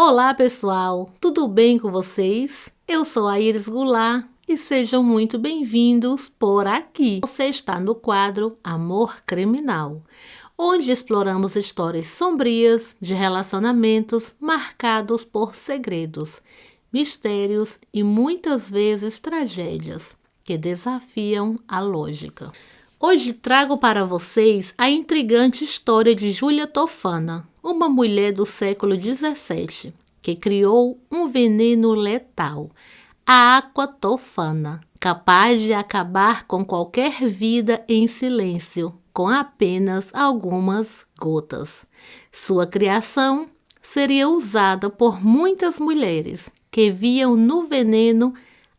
Olá pessoal, tudo bem com vocês? Eu sou a Iris Goulart e sejam muito bem-vindos por aqui. Você está no quadro Amor Criminal, onde exploramos histórias sombrias de relacionamentos marcados por segredos, mistérios e muitas vezes tragédias que desafiam a lógica. Hoje trago para vocês a intrigante história de Júlia Tofana, uma mulher do século XVII, que criou um veneno letal, a água tofana, capaz de acabar com qualquer vida em silêncio, com apenas algumas gotas. Sua criação seria usada por muitas mulheres que viam no veneno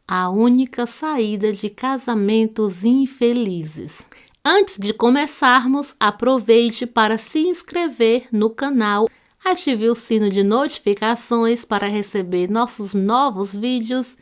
a única saída de casamentos infelizes. Antes de começarmos, aproveite para se inscrever no canal, ative o sino de notificações para receber nossos novos vídeos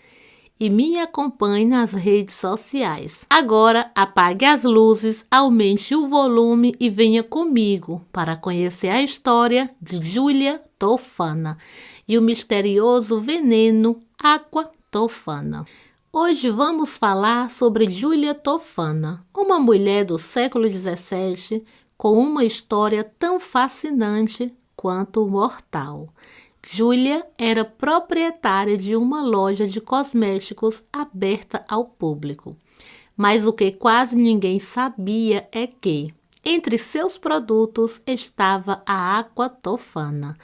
e me acompanhe nas redes sociais. Agora, apague as luzes, aumente o volume e venha comigo para conhecer a história de Júlia Tofana e o misterioso veneno água tofana. Hoje vamos falar sobre Júlia Tofana, uma mulher do século XVII com uma história tão fascinante quanto mortal. Júlia era proprietária de uma loja de cosméticos aberta ao público. Mas o que quase ninguém sabia é que, entre seus produtos, estava a água tofana,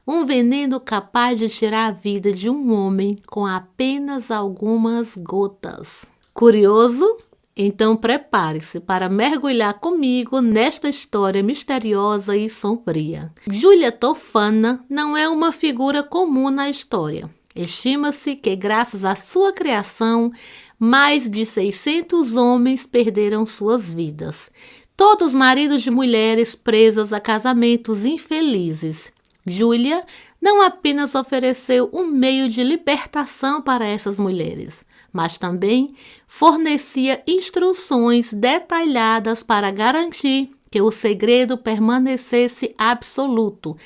um veneno capaz de tirar a vida de um homem com apenas algumas gotas. Curioso? Então prepare-se para mergulhar comigo nesta história misteriosa e sombria. Júlia Tofana não é uma figura comum na história. Estima-se que, graças à sua criação, mais de 600 homens perderam suas vidas. Todos maridos de mulheres presas a casamentos infelizes. Júlia não apenas ofereceu um meio de libertação para essas mulheres, mas também fornecia instruções detalhadas para garantir que o segredo permanecesse absoluto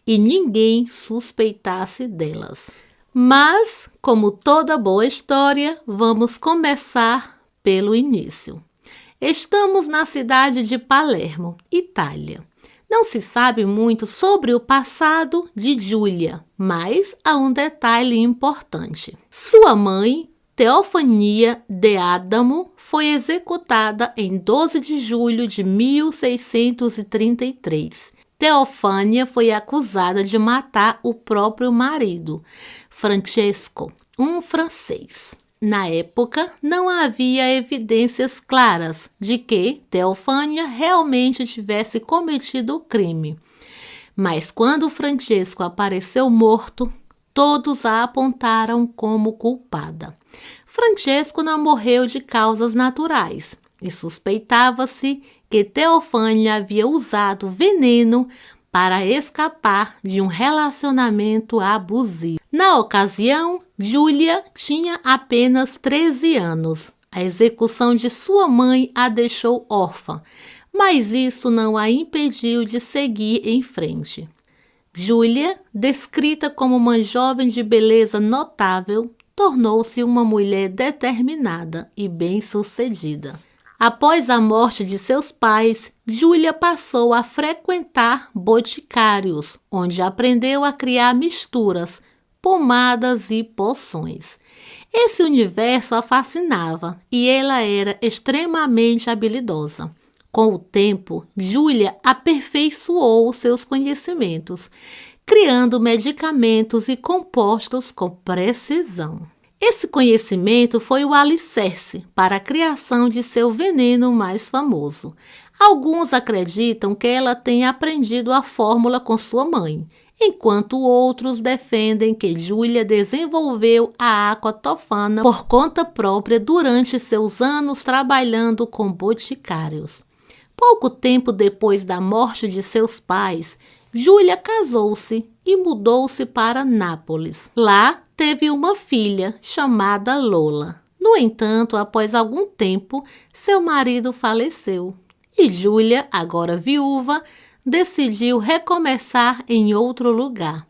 e ninguém suspeitasse delas. Mas, como toda boa história, vamos começar pelo início. Estamos na cidade de Palermo, Itália. Não se sabe muito sobre o passado de Júlia, mas há um detalhe importante. Sua mãe, Teofania de Adamo, foi executada em 12 de julho de 1633. Teofânia foi acusada de matar o próprio marido, Francesco, um francês. Na época, não havia evidências claras de que Teofânia realmente tivesse cometido o crime. Mas quando Francesco apareceu morto, todos a apontaram como culpada. Francesco não morreu de causas naturais e suspeitava-se que Teofânia havia usado veneno para escapar de um relacionamento abusivo. Na ocasião, Júlia tinha apenas 13 anos. A execução de sua mãe a deixou órfã, mas isso não a impediu de seguir em frente. Júlia, descrita como uma jovem de beleza notável, tornou-se uma mulher determinada e bem-sucedida. Após a morte de seus pais, Júlia passou a frequentar boticários, onde aprendeu a criar misturas, pomadas e poções. Esse universo a fascinava e ela era extremamente habilidosa. Com o tempo, Júlia aperfeiçoou seus conhecimentos, criando medicamentos e compostos com precisão. Esse conhecimento foi o alicerce para a criação de seu veneno mais famoso. Alguns acreditam que ela tenha aprendido a fórmula com sua mãe, enquanto outros defendem que Júlia desenvolveu a água tofana por conta própria durante seus anos trabalhando com boticários. Pouco tempo depois da morte de seus pais, Júlia casou-se e mudou-se para Nápoles. Lá, teve uma filha chamada Lola. No entanto, após algum tempo, seu marido faleceu e Júlia, agora viúva, decidiu recomeçar em outro lugar.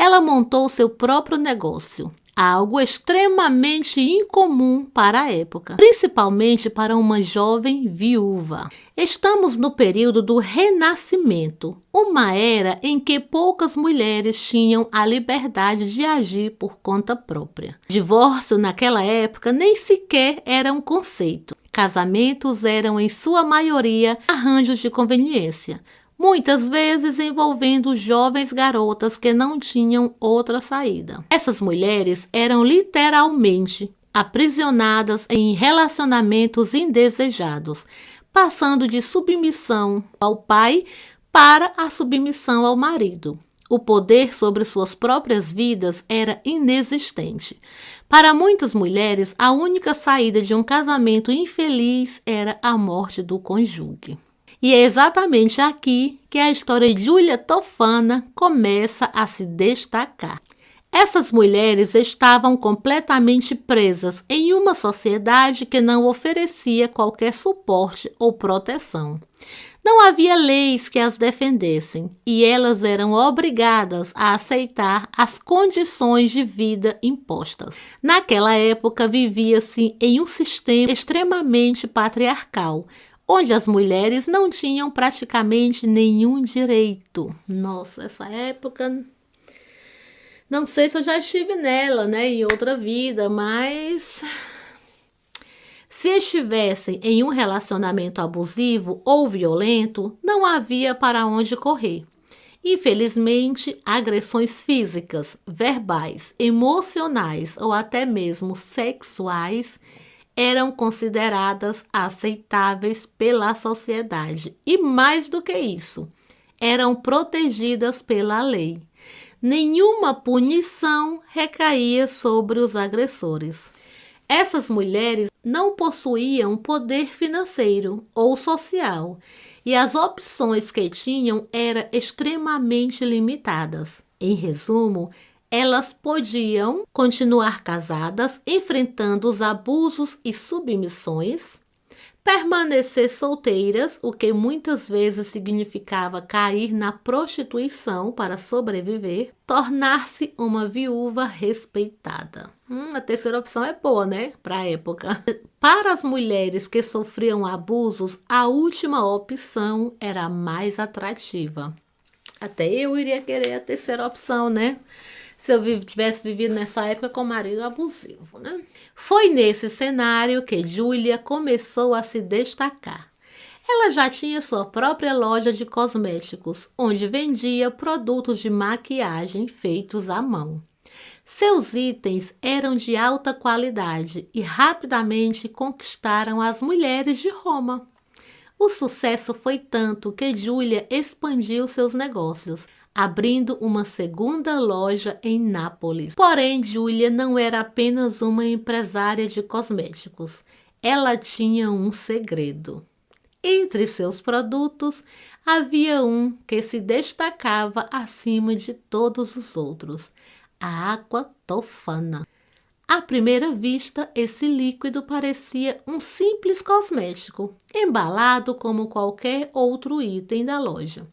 ela montou seu próprio negócio, algo extremamente incomum para a época, principalmente para uma jovem viúva. Estamos no período do Renascimento, uma era em que poucas mulheres tinham a liberdade de agir por conta própria. Divórcio naquela época nem sequer era um conceito. Casamentos eram, em sua maioria, arranjos de conveniência, muitas vezes envolvendo jovens garotas que não tinham outra saída. Essas mulheres eram literalmente aprisionadas em relacionamentos indesejados, passando de submissão ao pai para a submissão ao marido. O poder sobre suas próprias vidas era inexistente. Para muitas mulheres, a única saída de um casamento infeliz era a morte do cônjuge. E é exatamente aqui que a história de Júlia Tofana começa a se destacar. Essas mulheres estavam completamente presas em uma sociedade que não oferecia qualquer suporte ou proteção. Não havia leis que as defendessem e elas eram obrigadas a aceitar as condições de vida impostas. Naquela época, vivia-se em um sistema extremamente patriarcal, onde as mulheres não tinham praticamente nenhum direito. Nossa, essa época... Não sei se eu já estive nela, né, em outra vida, mas... Se estivessem em um relacionamento abusivo ou violento, não havia para onde correr. Infelizmente, agressões físicas, verbais, emocionais ou até mesmo sexuais eram consideradas aceitáveis pela sociedade e, mais do que isso, eram protegidas pela lei. Nenhuma punição recaía sobre os agressores. Essas mulheres não possuíam poder financeiro ou social e as opções que tinham eram extremamente limitadas. Em resumo, elas podiam continuar casadas, enfrentando os abusos e submissões, permanecer solteiras, o que muitas vezes significava cair na prostituição para sobreviver, tornar-se uma viúva respeitada. A terceira opção é boa, né? Para a época. Para as mulheres que sofriam abusos, a última opção era a mais atrativa. Até eu iria querer a terceira opção, né? Se eu tivesse vivido nessa época com marido abusivo, né? Foi nesse cenário que Júlia começou a se destacar. Ela já tinha sua própria loja de cosméticos, onde vendia produtos de maquiagem feitos à mão. Seus itens eram de alta qualidade e rapidamente conquistaram as mulheres de Roma. O sucesso foi tanto que Júlia expandiu seus negócios, abrindo uma segunda loja em Nápoles. Porém, Júlia não era apenas uma empresária de cosméticos. Ela tinha um segredo. Entre seus produtos, havia um que se destacava acima de todos os outros: a água Tofana. À primeira vista, esse líquido parecia um simples cosmético, embalado como qualquer outro item da loja.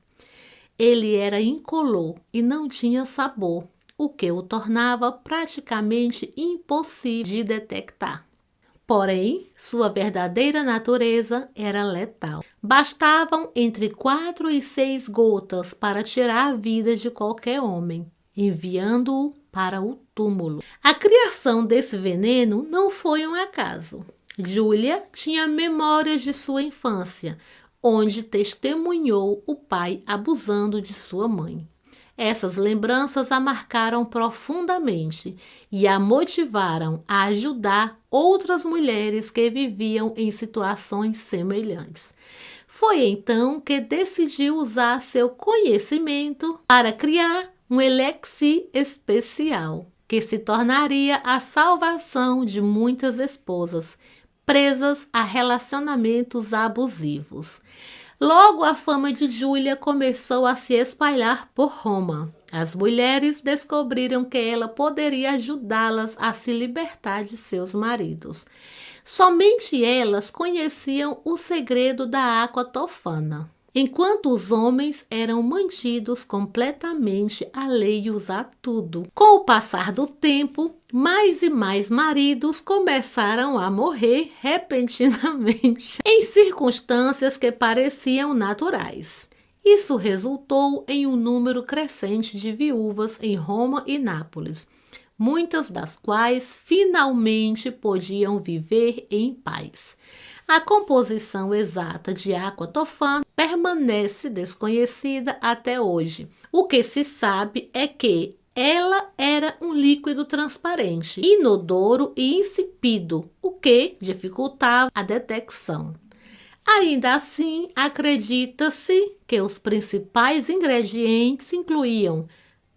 Ele era incolor e não tinha sabor, o que o tornava praticamente impossível de detectar. Porém, sua verdadeira natureza era letal. Bastavam entre 4 e 6 gotas para tirar a vida de qualquer homem, enviando-o para o túmulo. A criação desse veneno não foi um acaso. Júlia tinha memórias de sua infância, onde testemunhou o pai abusando de sua mãe. Essas lembranças a marcaram profundamente e a motivaram a ajudar outras mulheres que viviam em situações semelhantes. Foi então que decidiu usar seu conhecimento para criar um elixir especial, que se tornaria a salvação de muitas esposas presas a relacionamentos abusivos. Logo, a fama de Júlia começou a se espalhar por Roma. As mulheres descobriram que ela poderia ajudá-las a se libertar de seus maridos. Somente elas conheciam o segredo da água Tofana. enquanto os homens eram mantidos completamente alheios a tudo. Com o passar do tempo, mais e mais maridos começaram a morrer repentinamente em circunstâncias que pareciam naturais. Isso resultou em um número crescente de viúvas em Roma e Nápoles, muitas das quais finalmente podiam viver em paz. A composição exata de água tofana permanece desconhecida até hoje. O que se sabe é que ela era um líquido transparente, inodoro e insípido, o que dificultava a detecção. Ainda assim, acredita-se que os principais ingredientes incluíam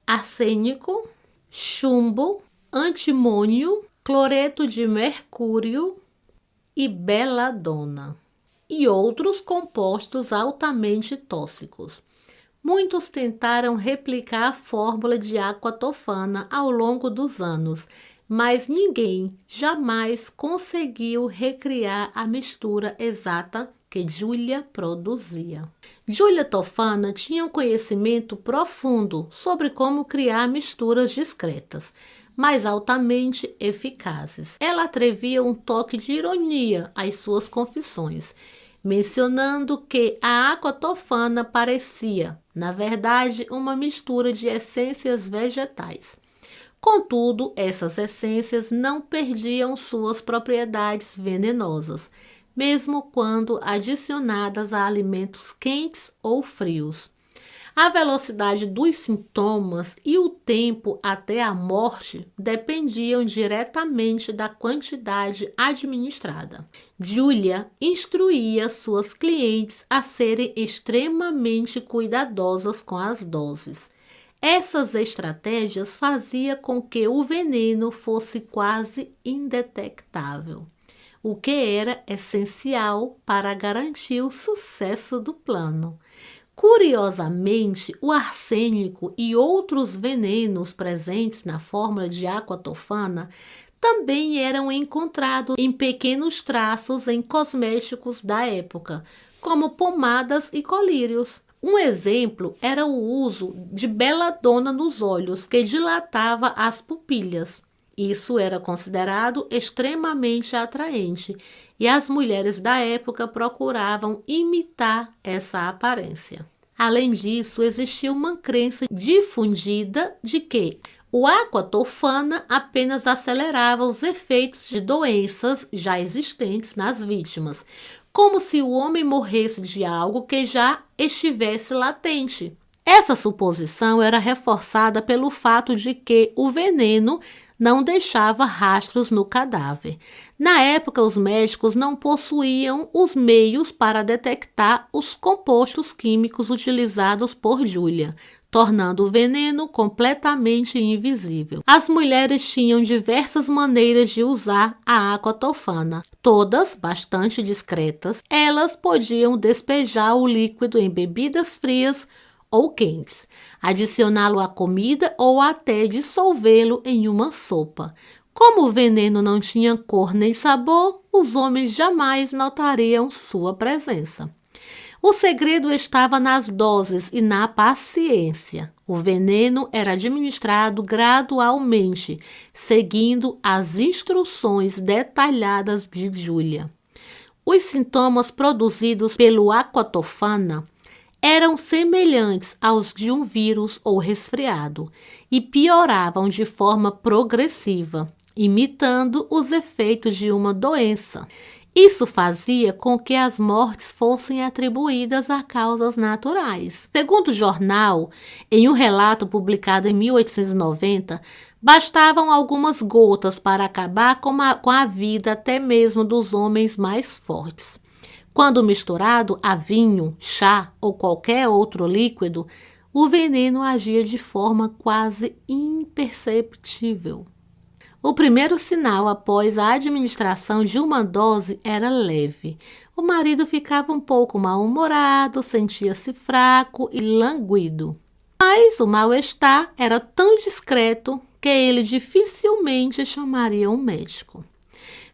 arsênico, chumbo, antimônio, cloreto de mercúrio e beladona, e outros compostos altamente tóxicos. Muitos tentaram replicar a fórmula de água tofana ao longo dos anos, mas ninguém jamais conseguiu recriar a mistura exata que Giulia produzia. Giulia Tofana tinha um conhecimento profundo sobre como criar misturas discretas, mas altamente eficazes. Ela atrevia um toque de ironia às suas confissões, mencionando que a água tofana parecia, na verdade, uma mistura de essências vegetais. Contudo, essas essências não perdiam suas propriedades venenosas, mesmo quando adicionadas a alimentos quentes ou frios. A velocidade dos sintomas e o tempo até a morte dependiam diretamente da quantidade administrada. Giulia instruía suas clientes a serem extremamente cuidadosas com as doses. Essas estratégias faziam com que o veneno fosse quase indetectável, o que era essencial para garantir o sucesso do plano. Curiosamente, o arsênico e outros venenos presentes na fórmula de água tofana também eram encontrados em pequenos traços em cosméticos da época, como pomadas e colírios. Um exemplo era o uso de beladona nos olhos, que dilatava as pupilas. Isso era considerado extremamente atraente e as mulheres da época procuravam imitar essa aparência. Além disso, existia uma crença difundida de que o água tofana apenas acelerava os efeitos de doenças já existentes nas vítimas, como se o homem morresse de algo que já estivesse latente. Essa suposição era reforçada pelo fato de que o veneno não deixava rastros no cadáver. Na época, os médicos não possuíam os meios para detectar os compostos químicos utilizados por Giulia, tornando o veneno completamente invisível. As mulheres tinham diversas maneiras de usar a água tofana, todas bastante discretas. Elas podiam despejar o líquido em bebidas frias ou quentes, adicioná-lo à comida ou até dissolvê-lo em uma sopa. Como o veneno não tinha cor nem sabor, os homens jamais notariam sua presença. O segredo estava nas doses e na paciência. O veneno era administrado gradualmente, seguindo as instruções detalhadas de Giulia. Os sintomas produzidos pelo água tofana eram semelhantes aos de um vírus ou resfriado e pioravam de forma progressiva, imitando os efeitos de uma doença. Isso fazia com que as mortes fossem atribuídas a causas naturais. Segundo o jornal, em um relato publicado em 1890, bastavam algumas gotas para acabar com a vida até mesmo dos homens mais fortes. Quando misturado a vinho, chá ou qualquer outro líquido, o veneno agia de forma quase imperceptível. O primeiro sinal após a administração de uma dose era leve. O marido ficava um pouco mal-humorado, sentia-se fraco e languido. Mas o mal-estar era tão discreto que ele dificilmente chamaria um médico.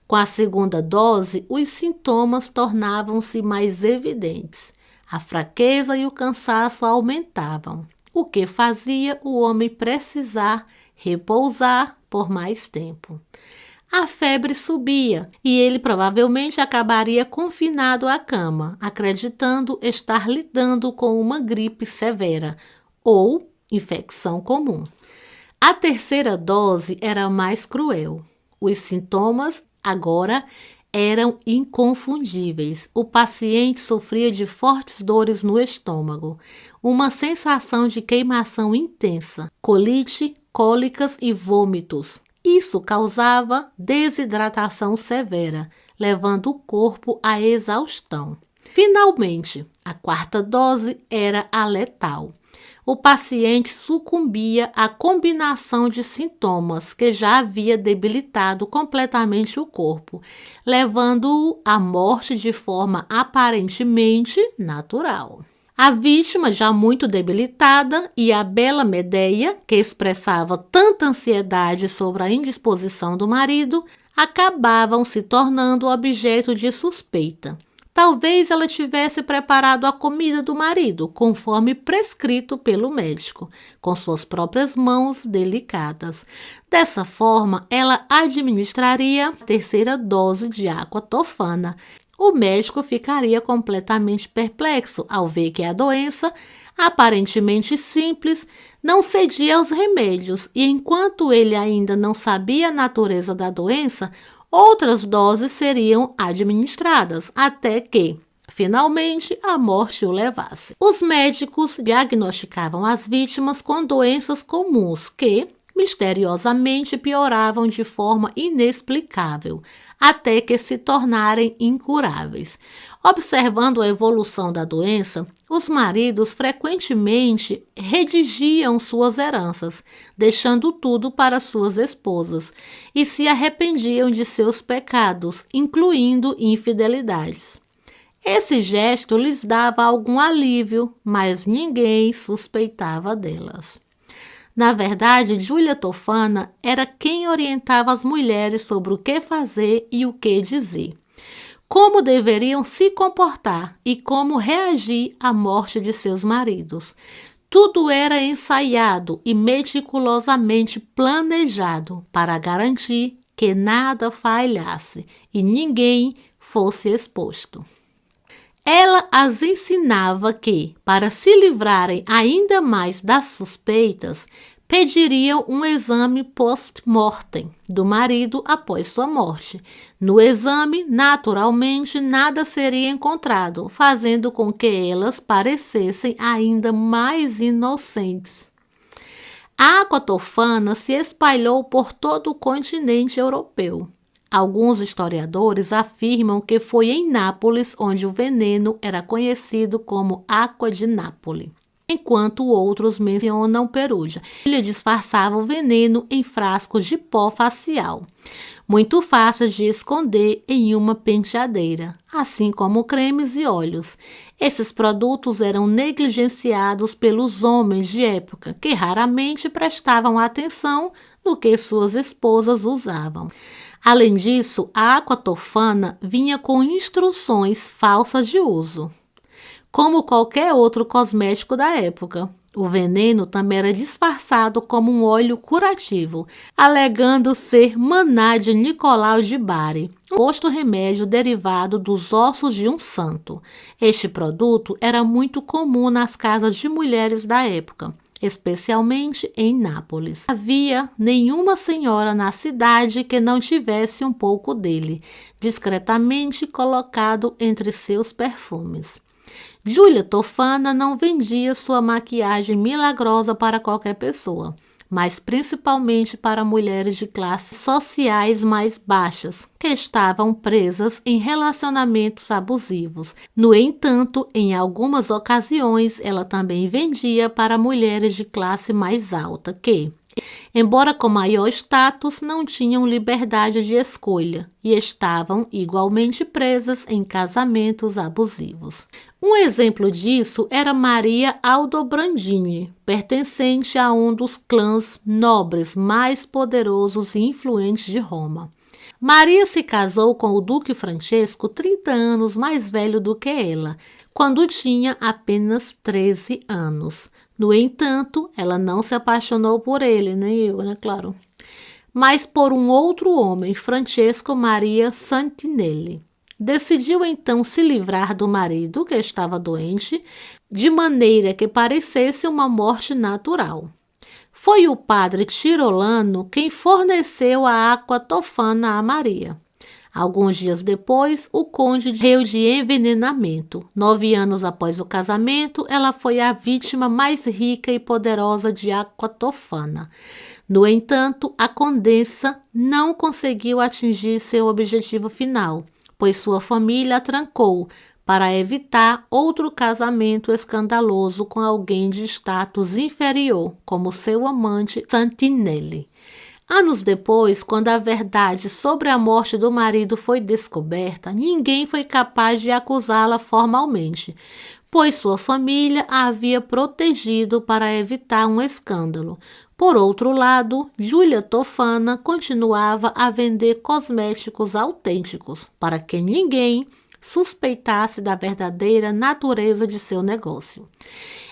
Com a segunda dose, os sintomas tornavam-se mais evidentes. A fraqueza e o cansaço aumentavam, o que fazia o homem precisar repousar por mais tempo. A febre subia e ele provavelmente acabaria confinado à cama, acreditando estar lidando com uma gripe severa ou infecção comum. A terceira dose era mais cruel. Os sintomas agora eram inconfundíveis. O paciente sofria de fortes dores no estômago, uma sensação de queimação intensa, colite, cólicas e vômitos. Isso causava desidratação severa, levando o corpo à exaustão. Finalmente, a quarta dose era a letal. O paciente sucumbia à combinação de sintomas que já havia debilitado completamente o corpo, levando-o à morte de forma aparentemente natural. A vítima, já muito debilitada, e a bela Medeia, que expressava tanta ansiedade sobre a indisposição do marido, acabavam se tornando objeto de suspeita. Talvez ela tivesse preparado a comida do marido, conforme prescrito pelo médico, com suas próprias mãos delicadas. Dessa forma, ela administraria a terceira dose de água tofana. O médico ficaria completamente perplexo ao ver que a doença, aparentemente simples, não cedia aos remédios, e enquanto ele ainda não sabia a natureza da doença, outras doses seriam administradas, até que, finalmente, a morte o levasse. Os médicos diagnosticavam as vítimas com doenças comuns que, misteriosamente, pioravam de forma inexplicável, até que se tornarem incuráveis. Observando a evolução da doença, os maridos frequentemente redigiam suas heranças, deixando tudo para suas esposas, e se arrependiam de seus pecados, incluindo infidelidades. Esse gesto lhes dava algum alívio, mas ninguém suspeitava delas. Na verdade, Júlia Tofana era quem orientava as mulheres sobre o que fazer e o que dizer, como deveriam se comportar e como reagir à morte de seus maridos. Tudo era ensaiado e meticulosamente planejado para garantir que nada falhasse e ninguém fosse exposto. Ela as ensinava que, para se livrarem ainda mais das suspeitas, pediriam um exame post-mortem do marido após sua morte. No exame, naturalmente, nada seria encontrado, fazendo com que elas parecessem ainda mais inocentes. A água tofana se espalhou por todo o continente europeu. Alguns historiadores afirmam que foi em Nápoles onde o veneno era conhecido como água de Nápoles, enquanto outros mencionam Perugia. Ele disfarçava o veneno em frascos de pó facial, muito fáceis de esconder em uma penteadeira, assim como cremes e óleos. Esses produtos eram negligenciados pelos homens de época, que raramente prestavam atenção no que suas esposas usavam. Além disso, a água tofana vinha com instruções falsas de uso. Como qualquer outro cosmético da época, o veneno também era disfarçado como um óleo curativo, alegando ser maná de Nicolau de Bari, um posto remédio derivado dos ossos de um santo. Este produto era muito comum nas casas de mulheres da época, especialmente em Nápoles. Não havia nenhuma senhora na cidade que não tivesse um pouco dele, discretamente colocado entre seus perfumes. Júlia Tofana não vendia sua maquiagem milagrosa para qualquer pessoa, mas principalmente para mulheres de classes sociais mais baixas, que estavam presas em relacionamentos abusivos. No entanto, em algumas ocasiões, ela também vendia para mulheres de classe mais alta que, embora com maior status, não tinham liberdade de escolha e estavam igualmente presas em casamentos abusivos. Um exemplo disso era Maria Aldobrandini, pertencente a um dos clãs nobres mais poderosos e influentes de Roma. Maria se casou com o Duque Francesco, 30 anos mais velho do que ela. quando tinha apenas 13 anos. No entanto, ela não se apaixonou por ele, nem eu, né, claro, mas por um outro homem, Francesco Maria Santinelli. Decidiu então se livrar do marido, que estava doente, de maneira que parecesse uma morte natural. Foi o padre Tirolano quem forneceu a água tofana a Maria. Alguns dias depois, o conde morreu de envenenamento. 9 anos após o casamento, ela foi a vítima mais rica e poderosa de água tofana. No entanto, a condessa não conseguiu atingir seu objetivo final, pois sua família a trancou para evitar outro casamento escandaloso com alguém de status inferior, como seu amante Santinelli. Anos depois, quando a verdade sobre a morte do marido foi descoberta, ninguém foi capaz de acusá-la formalmente, pois sua família a havia protegido para evitar um escândalo. Por outro lado, Giulia Tofana continuava a vender cosméticos autênticos, para que ninguém suspeitasse da verdadeira natureza de seu negócio.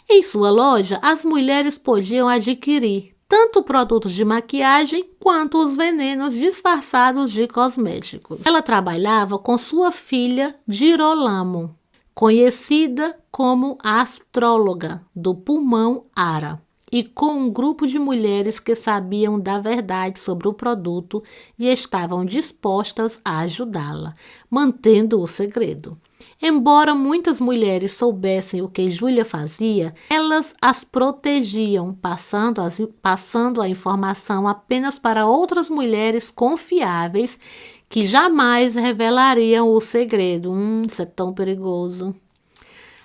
Em sua loja, as mulheres podiam adquirir tanto produtos de maquiagem quanto os venenos disfarçados de cosméticos. Ela trabalhava com sua filha Girolamo, conhecida como a astróloga do pulmão Ara, e com um grupo de mulheres que sabiam da verdade sobre o produto e estavam dispostas a ajudá-la, mantendo o segredo. Embora muitas mulheres soubessem o que Giulia fazia, elas as protegiam, passando a informação apenas para outras mulheres confiáveis que jamais revelariam o segredo. Isso é tão perigoso.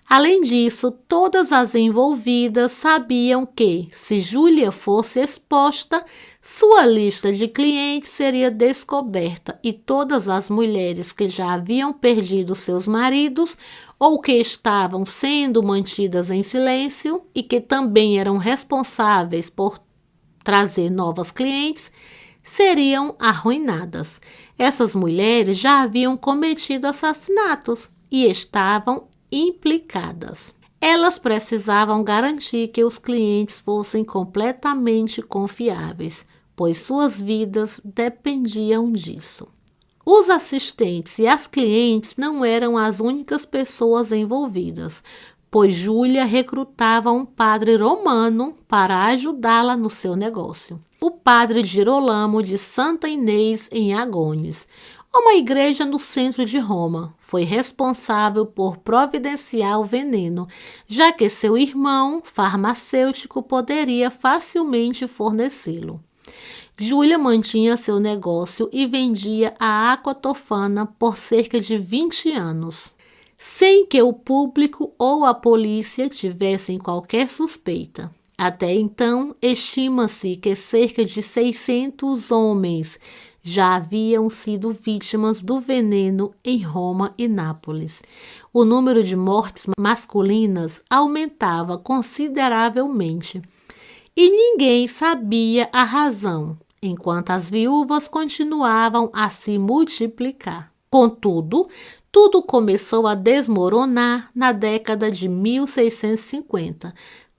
Além disso, todas as envolvidas sabiam que, se Giulia fosse exposta, sua lista de clientes seria descoberta e todas as mulheres que já haviam perdido seus maridos ou que estavam sendo mantidas em silêncio e que também eram responsáveis por trazer novas clientes, seriam arruinadas. Essas mulheres já haviam cometido assassinatos e estavam implicadas. Elas precisavam garantir que os clientes fossem completamente confiáveis, pois suas vidas dependiam disso. Os assistentes e as clientes não eram as únicas pessoas envolvidas, pois Giulia recrutava um padre romano para ajudá-la no seu negócio. O padre Girolamo de Santa Inês em Agones, uma igreja no centro de Roma, foi responsável por providenciar o veneno, já que seu irmão farmacêutico poderia facilmente fornecê-lo. Giulia mantinha seu negócio e vendia a água tofana por cerca de 20 anos, sem que o público ou a polícia tivessem qualquer suspeita. Até então, estima-se que cerca de 600 homens já haviam sido vítimas do veneno em Roma e Nápoles. O número de mortes masculinas aumentava consideravelmente e ninguém sabia a razão, enquanto as viúvas continuavam a se multiplicar. Contudo, tudo começou a desmoronar na década de 1650,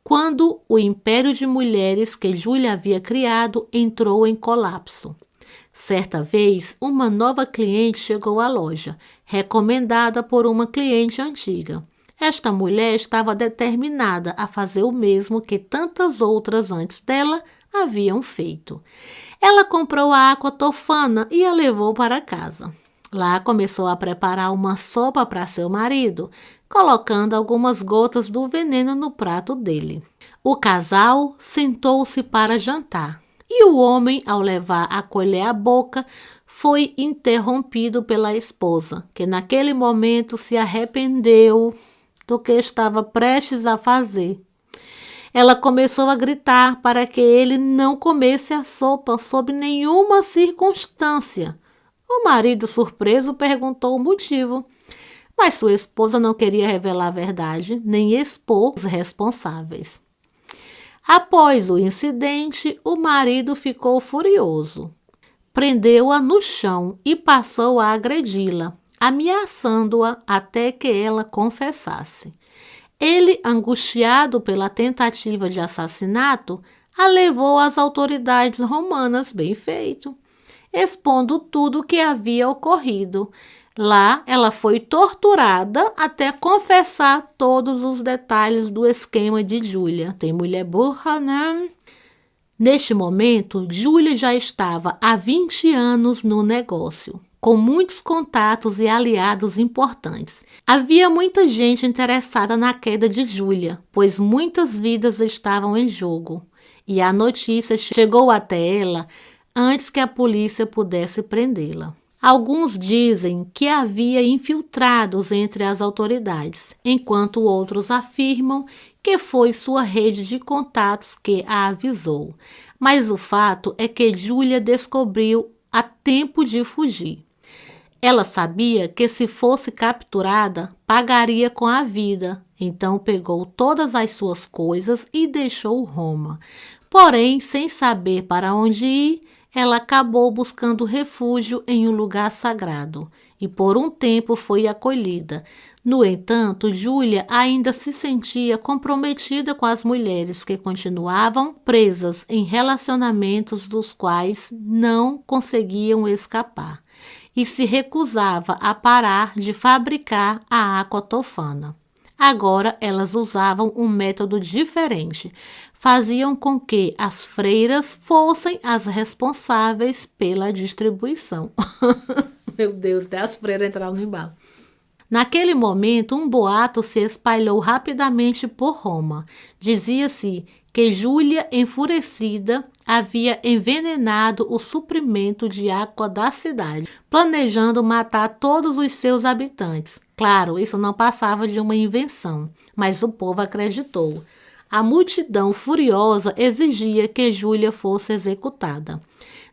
quando o império de mulheres que Giulia havia criado entrou em colapso. Certa vez, uma nova cliente chegou à loja, recomendada por uma cliente antiga. Esta mulher estava determinada a fazer o mesmo que tantas outras antes dela haviam feito. Ela comprou a água tofana e a levou para casa. Lá começou a preparar uma sopa para seu marido, colocando algumas gotas do veneno no prato dele. O casal sentou-se para jantar. E o homem, ao levar a colher à boca, foi interrompido pela esposa, que naquele momento se arrependeu do que estava prestes a fazer. Ela começou a gritar para que ele não comesse a sopa sob nenhuma circunstância. O marido, surpreso, perguntou o motivo, mas sua esposa não queria revelar a verdade nem expor os responsáveis. Após o incidente, o marido ficou furioso. Prendeu-a no chão e passou a agredi-la, ameaçando-a até que ela confessasse. Ele, angustiado pela tentativa de assassinato, a levou às autoridades romanas, bem feito, expondo tudo o que havia ocorrido. Lá, ela foi torturada até confessar todos os detalhes do esquema de Júlia. Tem mulher burra, né? Neste momento, Júlia já estava há 20 anos no negócio, com muitos contatos e aliados importantes. Havia muita gente interessada na queda de Júlia, pois muitas vidas estavam em jogo, e a notícia chegou até ela antes que a polícia pudesse prendê-la. Alguns dizem que havia infiltrados entre as autoridades, enquanto outros afirmam que foi sua rede de contatos que a avisou. Mas o fato é que Júlia descobriu a tempo de fugir. Ela sabia que se fosse capturada, pagaria com a vida, então pegou todas as suas coisas e deixou Roma. Porém, sem saber para onde ir, ela acabou buscando refúgio em um lugar sagrado e por um tempo foi acolhida. No entanto, Júlia ainda se sentia comprometida com as mulheres que continuavam presas em relacionamentos dos quais não conseguiam escapar e se recusava a parar de fabricar a água tofana. Agora elas usavam um método diferente. Faziam com que as freiras fossem as responsáveis pela distribuição. Meu Deus, até as freiras entraram no embalo. Naquele momento, um boato se espalhou rapidamente por Roma. Dizia-se que Júlia, enfurecida, havia envenenado o suprimento de água da cidade, planejando matar todos os seus habitantes. Claro, isso não passava de uma invenção, mas o povo acreditou. A multidão furiosa exigia que Júlia fosse executada.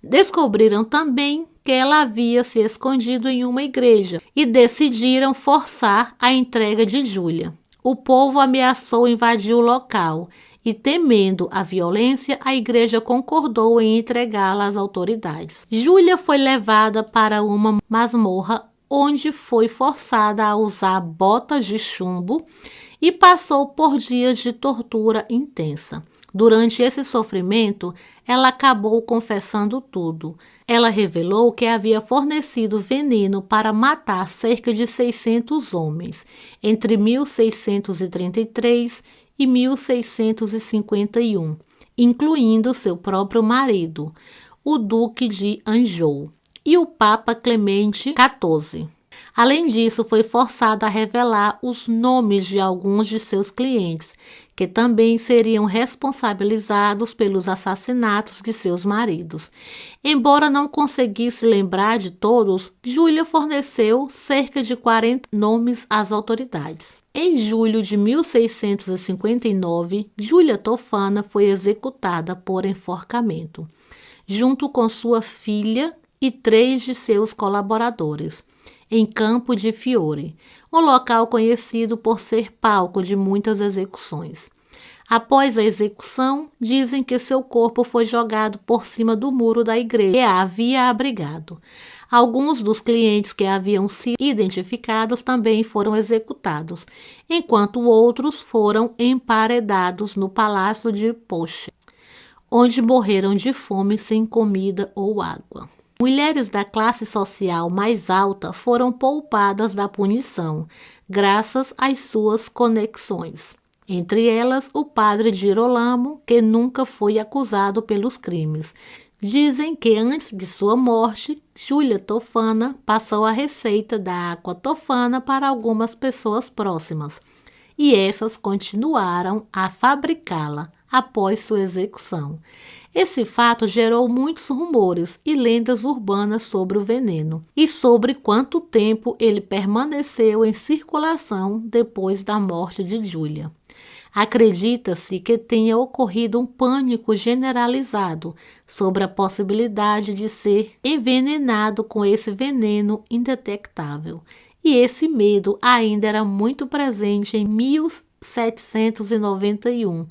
Descobriram também que ela havia se escondido em uma igreja e decidiram forçar a entrega de Júlia. O povo ameaçou invadir o local e, temendo a violência, a igreja concordou em entregá-la às autoridades. Júlia foi levada para uma masmorra onde foi forçada a usar botas de chumbo e passou por dias de tortura intensa. Durante esse sofrimento, ela acabou confessando tudo. Ela revelou que havia fornecido veneno para matar cerca de 600 homens, entre 1633 e 1651, incluindo seu próprio marido, o Duque de Anjou, e o Papa Clemente XIV. Além disso, foi forçada a revelar os nomes de alguns de seus clientes, que também seriam responsabilizados pelos assassinatos de seus maridos. Embora não conseguisse lembrar de todos, Júlia forneceu cerca de 40 nomes às autoridades. Em julho de 1659, Júlia Tofana foi executada por enforcamento, junto com sua filha e 3 de seus colaboradores, em Campo de Fiore, um local conhecido por ser palco de muitas execuções. Após a execução, dizem que seu corpo foi jogado por cima do muro da igreja que a havia abrigado. Alguns dos clientes que haviam sido identificados também foram executados, enquanto outros foram emparedados no Palácio de Poche, onde morreram de fome sem comida ou água. Mulheres da classe social mais alta foram poupadas da punição, graças às suas conexões. Entre elas, o padre Girolamo, que nunca foi acusado pelos crimes. Dizem que antes de sua morte, Júlia Tofana passou a receita da água tofana para algumas pessoas próximas, e essas continuaram a fabricá-la após sua execução. Esse fato gerou muitos rumores e lendas urbanas sobre o veneno e sobre quanto tempo ele permaneceu em circulação depois da morte de Júlia. Acredita-se que tenha ocorrido um pânico generalizado sobre a possibilidade de ser envenenado com esse veneno indetectável, e esse medo ainda era muito presente em 1791,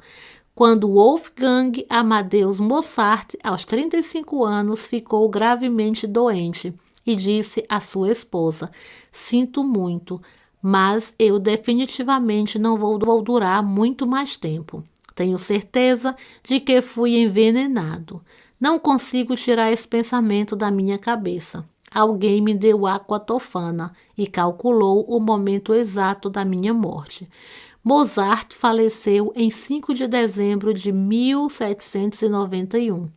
quando Wolfgang Amadeus Mozart, aos 35 anos, ficou gravemente doente e disse à sua esposa: "Sinto muito, mas eu definitivamente não vou durar muito mais tempo. Tenho certeza de que fui envenenado. Não consigo tirar esse pensamento da minha cabeça. Alguém me deu água tofana e calculou o momento exato da minha morte." Mozart faleceu em 5 de dezembro de 1791.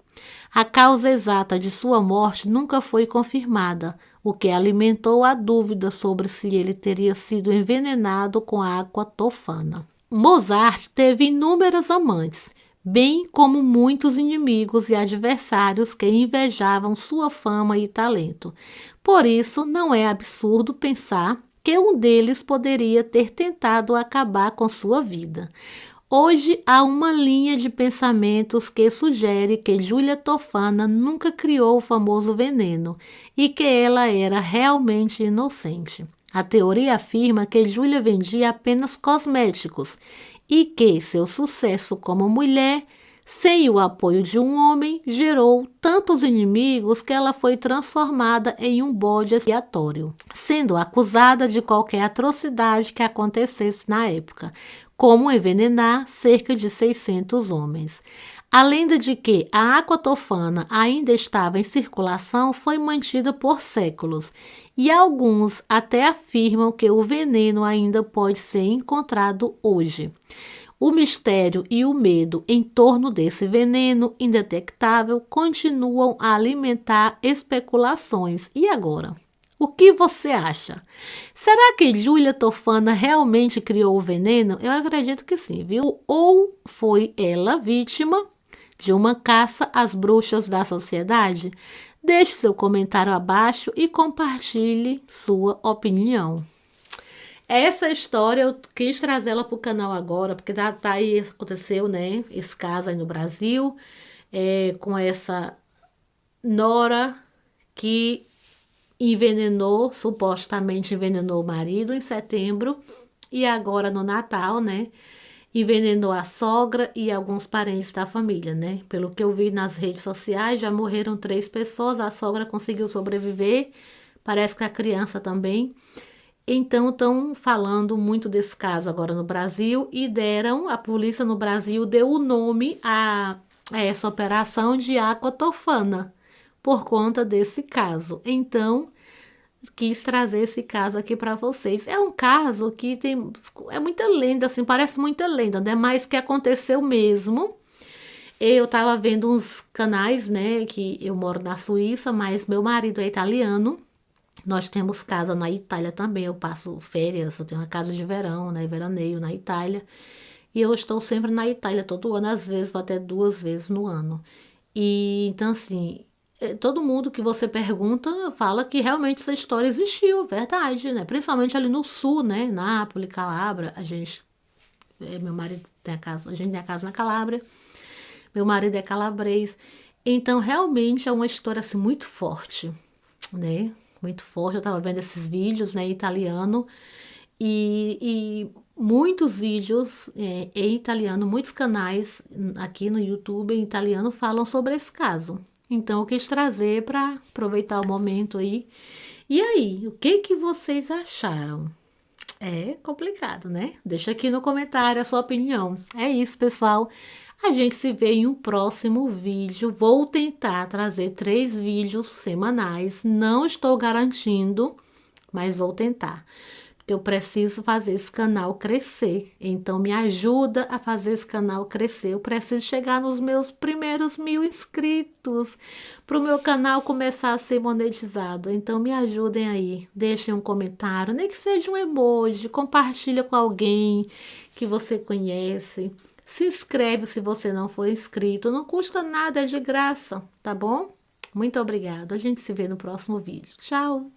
A causa exata de sua morte nunca foi confirmada, o que alimentou a dúvida sobre se ele teria sido envenenado com água tofana. Mozart teve inúmeras amantes, bem como muitos inimigos e adversários que invejavam sua fama e talento. Por isso, não é absurdo pensar que um deles poderia ter tentado acabar com sua vida. Hoje há uma linha de pensamentos que sugere que Júlia Tofana nunca criou o famoso veneno e que ela era realmente inocente. A teoria afirma que Júlia vendia apenas cosméticos e que seu sucesso como mulher, sem o apoio de um homem, gerou tantos inimigos que ela foi transformada em um bode expiatório, sendo acusada de qualquer atrocidade que acontecesse na época, como envenenar cerca de 600 homens. A lenda de que a água tofana ainda estava em circulação foi mantida por séculos, e alguns até afirmam que o veneno ainda pode ser encontrado hoje. O mistério e o medo em torno desse veneno indetectável continuam a alimentar especulações. E agora? O que você acha? Será que Júlia Tofana realmente criou o veneno? Eu acredito que sim, viu? Ou foi ela vítima de uma caça às bruxas da sociedade? Deixe seu comentário abaixo e compartilhe sua opinião. Essa história eu quis trazê-la para o canal agora, porque tá aí, aconteceu, né? Esse caso aí no Brasil, com essa nora que envenenou, supostamente envenenou o marido em setembro, e agora no Natal, né? Envenenou a sogra e alguns parentes da família, né? Pelo que eu vi nas redes sociais, já morreram 3 pessoas, a sogra conseguiu sobreviver, parece que a criança também. Então, estão falando muito desse caso agora no Brasil e a polícia no Brasil deu o nome a essa operação de água tofana por conta desse caso. Então, quis trazer esse caso aqui para vocês. É um caso que é muita lenda, assim, parece muita lenda, né? Mas que aconteceu mesmo. Eu tava vendo uns canais, né? Que eu moro na Suíça, mas meu marido é italiano. Nós temos casa na Itália também. Eu passo férias, eu tenho uma casa de verão, né? Veraneio na Itália. E eu estou sempre na Itália todo ano, às vezes vou até 2 vezes no ano. E então, assim, todo mundo que você pergunta fala que realmente essa história existiu, verdade, né? Principalmente ali no sul, né? Nápoles, Calabria, meu marido tem a casa, a gente tem a casa na Calabria, meu marido é calabrês. Então, realmente é uma história assim muito forte, né? Muito forte. Eu tava vendo esses vídeos, né, em italiano e muitos vídeos em italiano, muitos canais aqui no YouTube em italiano falam sobre esse caso. Então, eu quis trazer para aproveitar o momento aí. E aí, o que que vocês acharam? É complicado, né? Deixa aqui no comentário a sua opinião. É isso, pessoal. A gente se vê em um próximo vídeo. Vou tentar trazer 3 vídeos semanais. Não estou garantindo, mas vou tentar. Porque eu preciso fazer esse canal crescer. Então, me ajuda a fazer esse canal crescer. Eu preciso chegar nos meus primeiros 1000 inscritos para o meu canal começar a ser monetizado. Então, me ajudem aí. Deixem um comentário, nem que seja um emoji. Compartilha com alguém que você conhece. Se inscreve se você não for inscrito. Não custa nada, é de graça, tá bom? Muito obrigada. A gente se vê no próximo vídeo. Tchau!